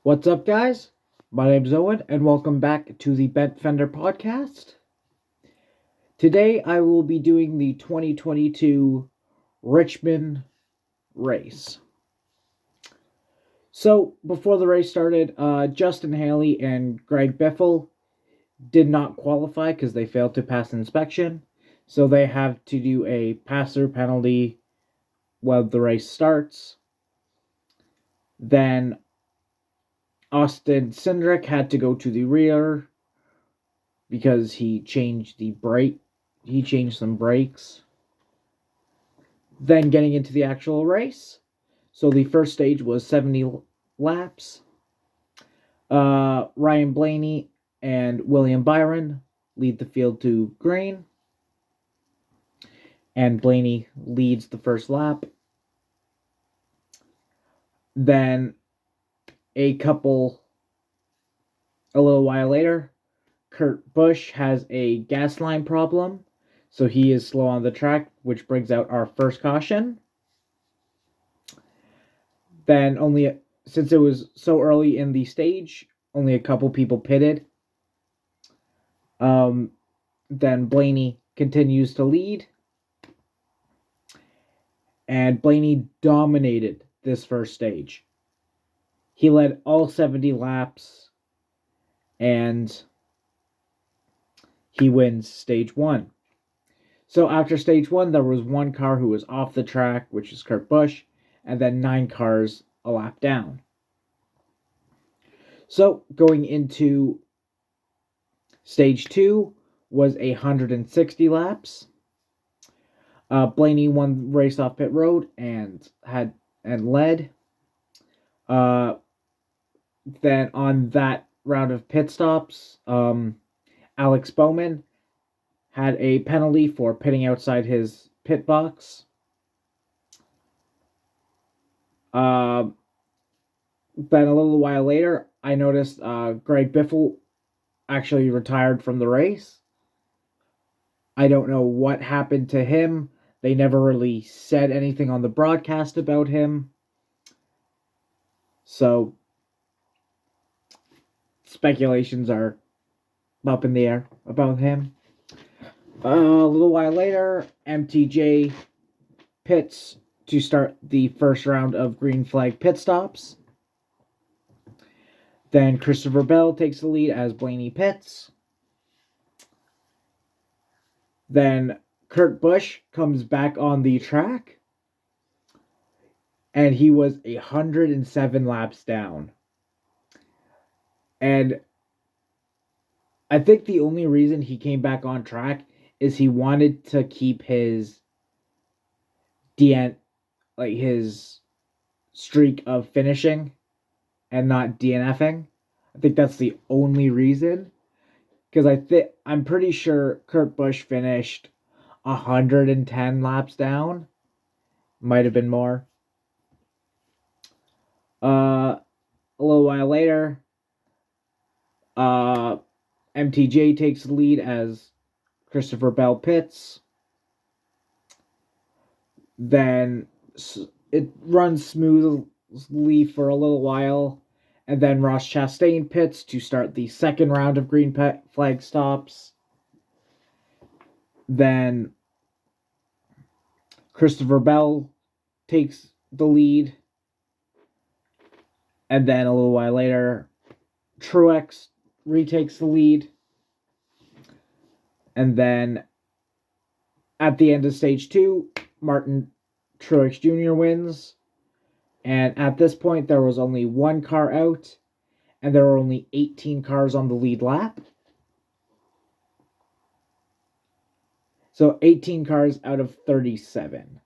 What's up, guys? My name's Owen, and welcome back to the Bent Fender podcast. Today, I will be doing the 2022 Richmond race. So, before the race started, Justin Haley and Greg Biffle did not qualify because they failed to pass inspection. So, they have to do a pass-through penalty when the race starts. Then Austin Cindric had to go to the rear because he changed some brakes. Then getting into the actual race. So the first stage was 70 laps. Ryan Blaney and William Byron lead the field to green. And Blaney leads the first lap. Then a little while later, Kurt Busch has a gas line problem, so he is slow on the track, which brings out our first caution. Then since it was so early in the stage, only a couple people pitted. Then Blaney continues to lead. And Blaney dominated this first stage. He led all 70 laps, and he wins stage 1. So after stage 1, there was one car who was off the track, which is Kurt Busch, and then 9 cars a lap down. So going into stage 2 was 160 laps. Blaney won the race off pit road and led. Then on that round of pit stops, Alex Bowman had a penalty for pitting outside his pit box. Then a little while later, I noticed Greg Biffle actually retired from the race. I don't know what happened to him. They never really said anything on the broadcast about him. So, speculations are up in the air about him. A little while later, MTJ pits to start the first round of green flag pit stops. Then Christopher Bell takes the lead as Blaney pits. Then Kurt Busch comes back on the track, and he was 107 laps down. And I think the only reason he came back on track is he wanted to keep his his streak of finishing and not DNFing. I think that's the only reason. Because I'm pretty sure Kurt Busch finished 110 laps down. Might have been more. A little while later, MTJ takes the lead as Christopher Bell pits. Then it runs smoothly for a little while. And then Ross Chastain pits to start the second round of green flag stops. Then Christopher Bell takes the lead. And then a little while later, Troix retakes the lead. And then at the end of stage 2, Martin Truex Jr. wins. And at this point, there was only one car out, and there were only 18 cars on the lead lap. So 18 cars out of 37.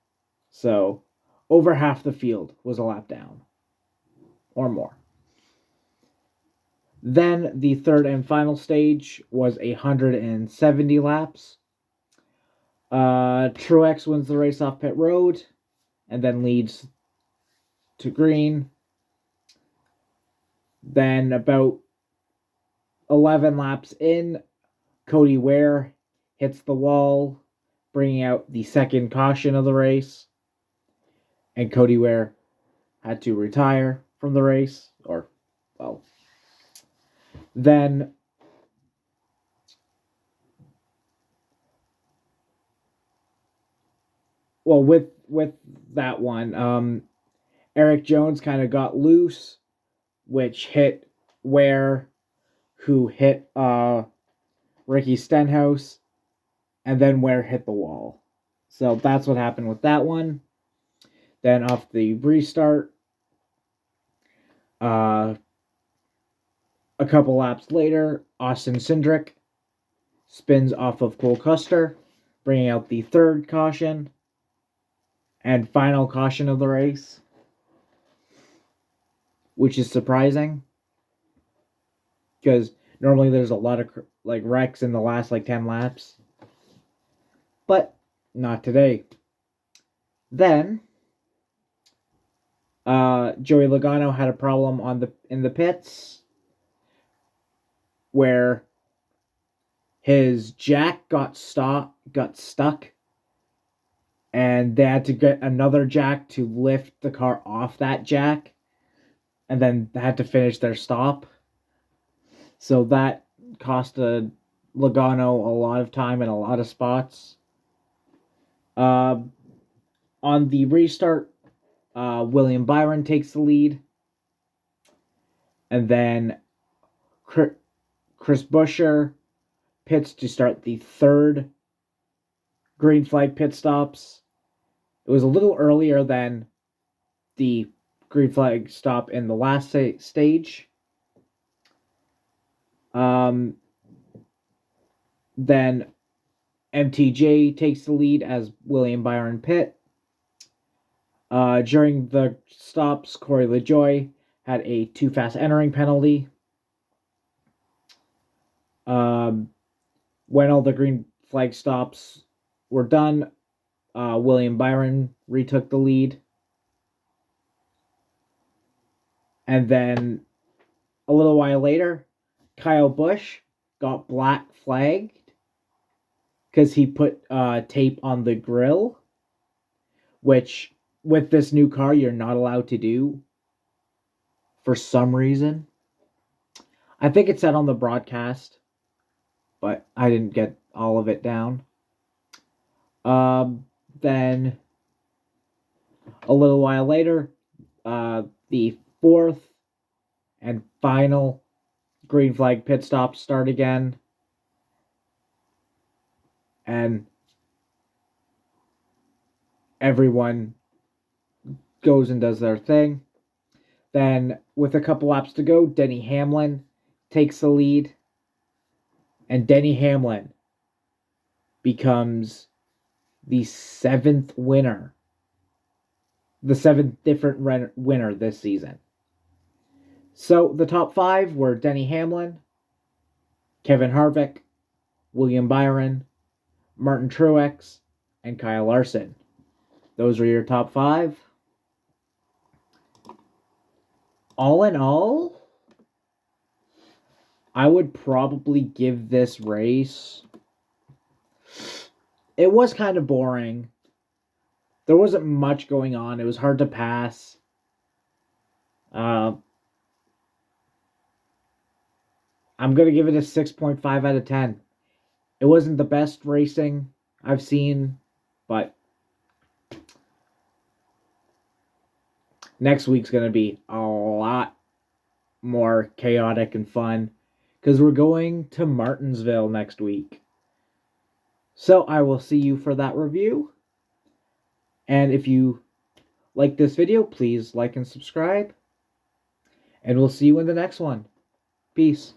So over half the field was a lap down, or more. Then the third and final stage was 170 laps. Truex wins the race off pit road, and then leads to green. Then about 11 laps in, Cody Ware hits the wall, bringing out the second caution of the race. And Cody Ware had to retire from the race, or well, then with that one, Eric Jones kind of got loose, which hit Ware, who hit Ricky Stenhouse, and then Ware hit the wall. So that's what happened with that one. Then off the restart, a couple laps later, Austin Cindric spins off of Cole Custer, bringing out the third caution and final caution of the race, which is surprising because normally there's a lot of wrecks in the last 10 laps, but not today. Then Joey Logano had a problem in the pits where his jack got stuck, and they had to get another jack to lift the car off that jack, and then they had to finish their stop. So that cost Logano a lot of time and a lot of spots. On the restart, William Byron takes the lead, and then Chris Buescher pits to start the third green flag pit stops. It was a little earlier than the green flag stop in the last stage. Then MTJ takes the lead as William Byron pit. During the stops, Corey LaJoie had a too fast entering penalty. When all the green flag stops were done, William Byron retook the lead. And then a little while later, Kyle Busch got black flagged because he put tape on the grill, which with this new car you're not allowed to do for some reason. I think it said on the broadcast, but I didn't get all of it down. Then a little while later, the fourth and final green flag pit stops start again. And everyone goes and does their thing. Then, with a couple laps to go, Denny Hamlin takes the lead. And Denny Hamlin becomes the seventh winner. The seventh different winner this season. So, the top five were Denny Hamlin, Kevin Harvick, William Byron, Martin Truex, and Kyle Larson. Those are your top five. All in all, I would probably give this race... It was kind of boring. There wasn't much going on. It was hard to pass. I'm going to give it a 6.5 out of 10. It wasn't the best racing I've seen, but next week's going to be a lot more chaotic and fun because we're going to Martinsville next week. So I will see you for that review. And if you like this video, please like and subscribe. And we'll see you in the next one. Peace.